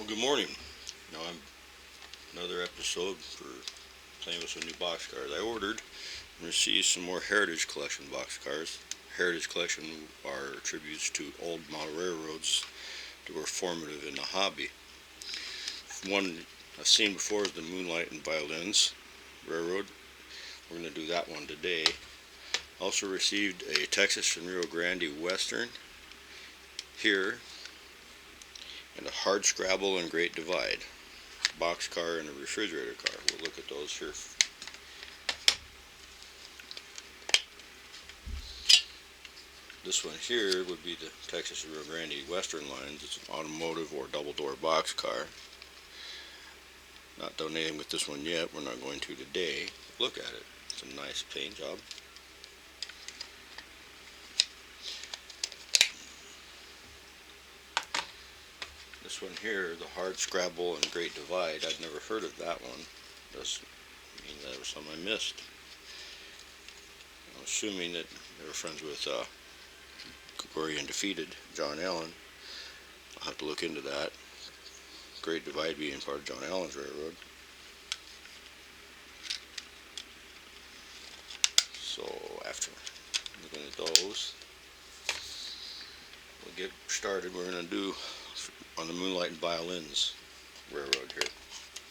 Good morning. Now I'm another episode for playing with some new boxcars. I ordered and received some more Heritage Collection boxcars. Heritage Collection are tributes to old model railroads that were formative in the hobby. One I've seen before is the Moonlight and Violins railroad. We're going to do that one today. Also received a Texas and Rio Grande Western here, and a hard scrabble and Great Divide, boxcar and a refrigerator car. We'll look at those here. This one here would be the Texas and Rio Grande Western lines. It's an automotive or double door boxcar. Not donating with this one yet. We're not going to today. Look at it. It's a nice paint job. This one here, the hard scrabble and Great Divide, I'd never heard of that one. Does mean that was something I missed. I'm assuming that they were friends with Gory and defeated John Allen. I'll have to look into that. Great Divide being part of John Allen's railroad. So after looking at those, we'll get started. We're going to do on the Moonlight and Violins railroad here,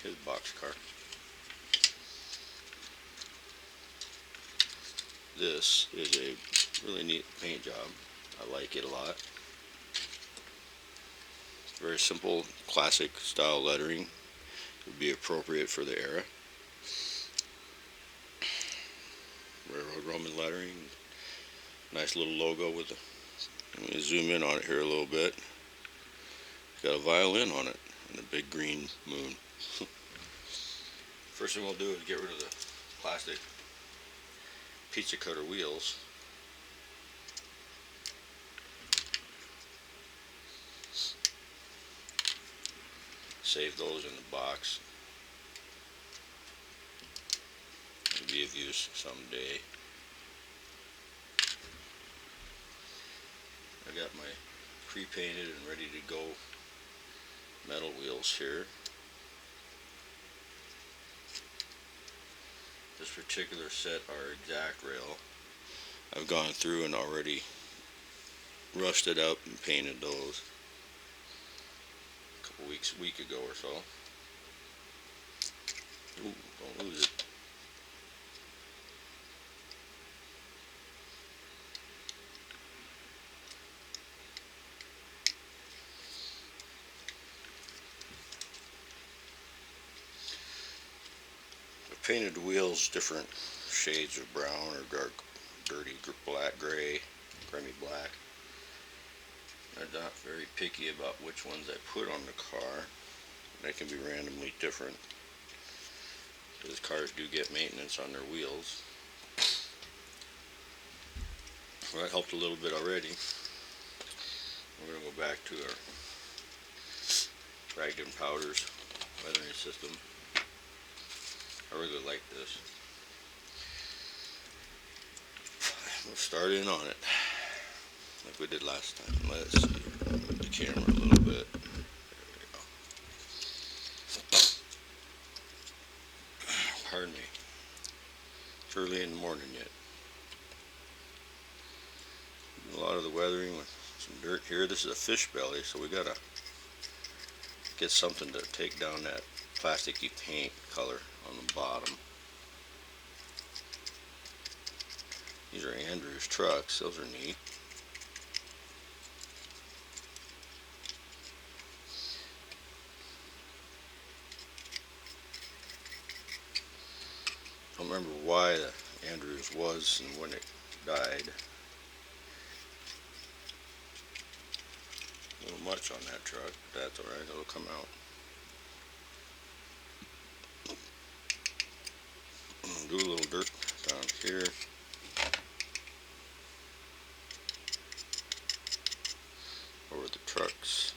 his boxcar. This is a really neat paint job. I like it a lot. Very simple, classic style lettering. Would be appropriate for the era. Railroad Roman lettering. Nice little logo with a, let me zoom in on it here a little bit. It's got a violin on it and a big green moon. First thing we'll do is get rid of the plastic pizza cutter wheels. Save those in the box. It'll be of use someday. I got my pre-painted and ready to go metal wheels here. This particular set are exact rail. I've gone through and already rusted up and painted those a week ago or so. Ooh, don't lose it. I painted the wheels different shades of brown or dark, dirty black, gray, grimy black. I'm not very picky about which ones I put on the car. They can be randomly different, because cars do get maintenance on their wheels. Well, that helped a little bit already. We're going to go back to our Bragdon Powders weathering system. I really like this. We'll start in on it like we did last time. Let's see, move the camera a little bit. There we go. Pardon me. It's early in the morning yet. A lot of the weathering with some dirt here. This is a fish belly, so we gotta get something to take down that plasticky paint color on the bottom. These are Andrew's trucks. Those are neat. I don't remember why the Andrews was and when it died. A little much on that truck, but that's alright, it'll come out. Do a little dirt down here. Over the trucks.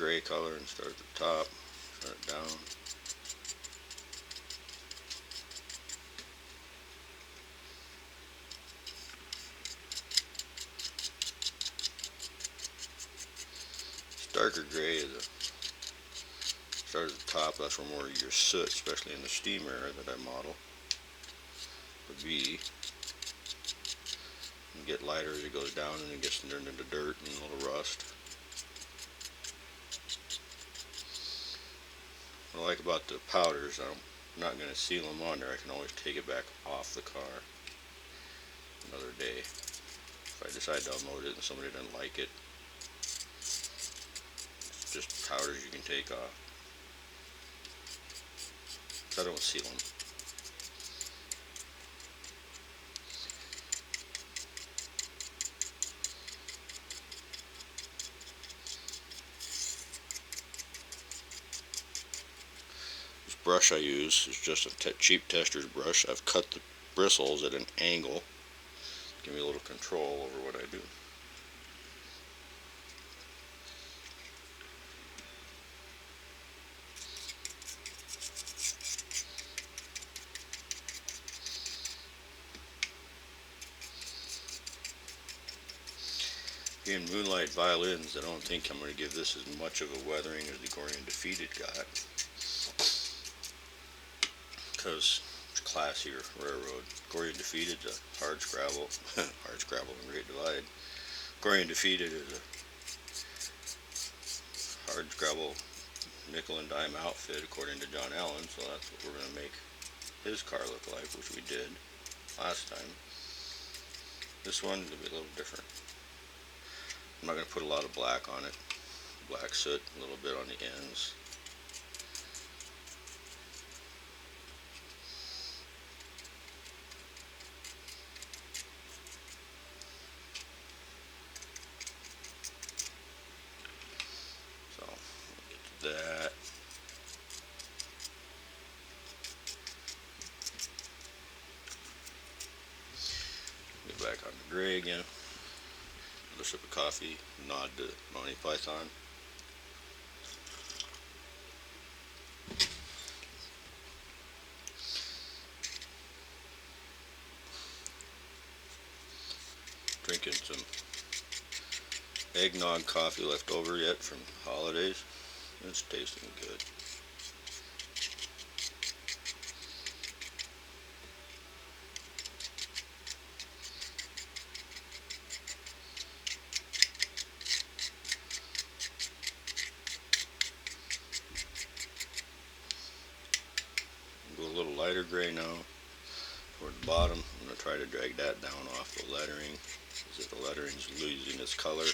gray color and start at the top, turn it down. Darker gray is start at the top. That's where more of your soot, especially in the steam air that I model, would be. And get lighter as it goes down, and it gets turned into dirt and a little rust. What I like about the powders, I'm not going to seal them on there. I can always take it back off the car another day if I decide to unload it and somebody doesn't like it. It's just powders you can take off. So I don't seal them. This brush I use is just a cheap tester's brush. I've cut the bristles at an angle. Give me a little control over what I do. Being Moonlight Violins, I don't think I'm going to give this as much of a weathering as the Gory and Defeated got, because it's classier railroad. Gory and Defeated is a hard scrabble, hard scrabble and Great Divide. Gory and Defeated is a hard scrabble nickel and dime outfit according to John Allen, so that's what we're going to make his car look like, which we did last time. This one will be a little different. I'm not going to put a lot of black on it. Black soot, a little bit on the ends. So, we'll get to that. Get back on the gray again. Another sip of coffee, nod to Monty Python. Drinking some eggnog coffee left over yet from holidays. It's tasting good. Go a little lighter gray now toward the bottom. I'm going to try to drag that down off the lettering, as the lettering's losing its color.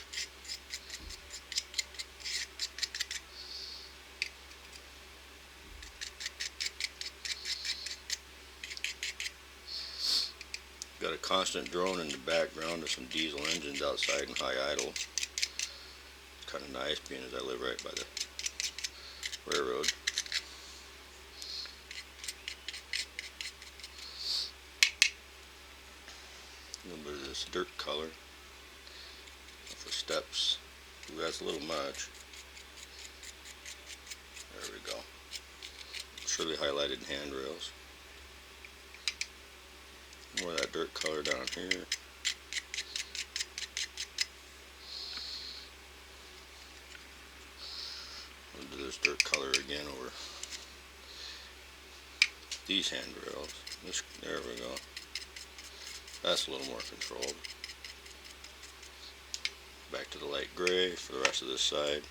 Got a constant drone in the background of some diesel engines outside in high idle. It's kind of nice being as I live right by the railroad. A little bit of this dirt color off the steps. Ooh, that's a little much. There we go. It's really highlighted handrails. More of that dirt color down here. I'll do this dirt color again over these handrails. There we go. That's a little more controlled. Back to the light gray for the rest of this side.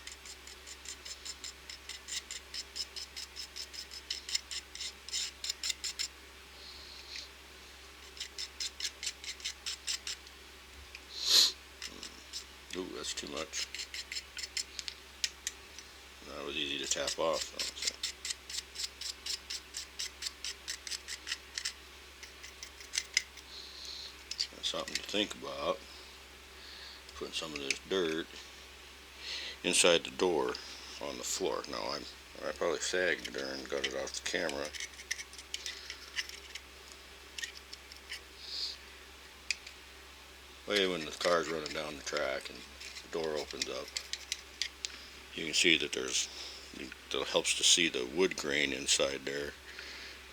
Ooh, that's too much. That was easy to tap off though, so. That's something to think about. Putting some of this dirt inside the door on the floor. Now I probably sagged there and got it off the camera. Way when the car's running down the track and the door opens up, you can see that that helps to see the wood grain inside there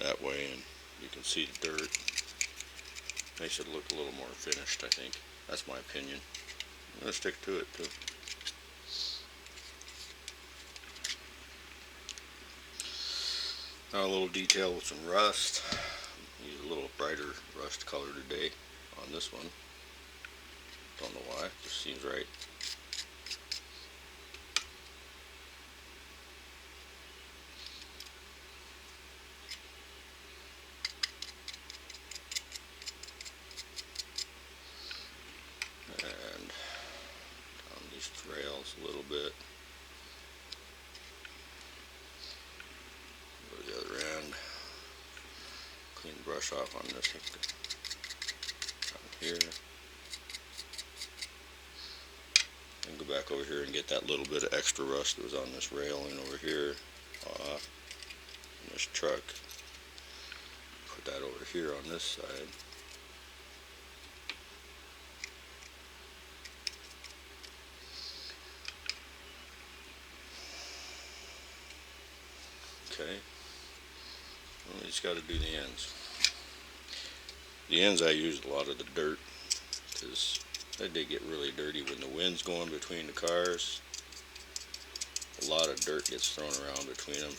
that way, and you can see the dirt. Makes it look a little more finished, I think. That's my opinion. I'm going to stick to it too. Now a little detail with some rust. Use a little brighter rust color today on this one. Don't know why, just seems right. And on these rails a little bit. Go to the other end. Clean the brush off on this down here. And go back over here and get that little bit of extra rust that was on this railing over here off on this truck. Put that over here on this side. Okay, well, we just got to do the ends. The ends I used a lot of the dirt because they did get really dirty when the wind's going between the cars. A lot of dirt gets thrown around between them.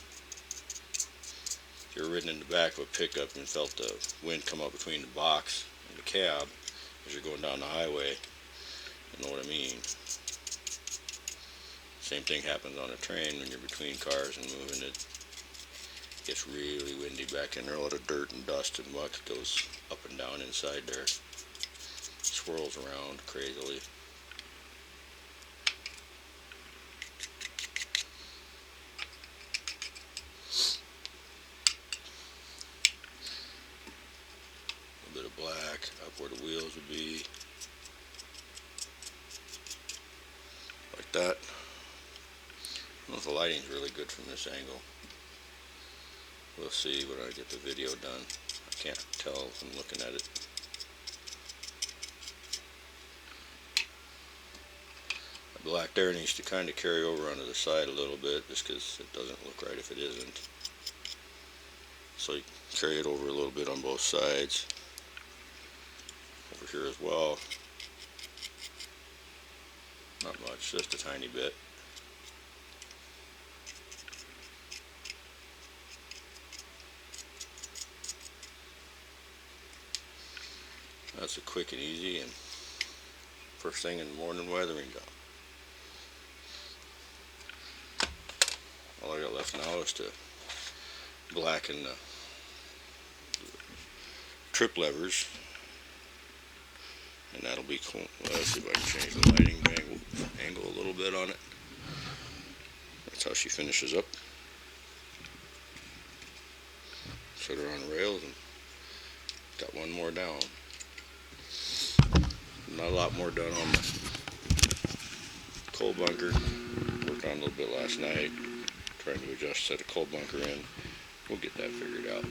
If you're ridden in the back of a pickup and felt the wind come up between the box and the cab as you're going down the highway, you know what I mean. Same thing happens on a train when you're between cars and moving. It gets really windy back in there. A lot of dirt and dust and muck goes up and down inside there. Swirls around crazily. A bit of black up where the wheels would be. Like that. I don't know if the lighting's really good from this angle. We'll see when I get the video done. I can't tell if I'm looking at it. The black there needs to kind of carry over onto the side a little bit just because it doesn't look right if it isn't. So you carry it over a little bit on both sides. Over here as well. Not much, just a tiny bit. That's a quick and easy and first thing in the morning weathering job. All I got left now is to blacken the trip levers, and that'll be cool. Well, let's see if I can change the lighting angle a little bit on it. That's how she finishes up. Set her on rails and got one more down. Not a lot more done on the coal bunker. Worked on a little bit last night, trying to adjust, set a coal bunker in. We'll get that figured out.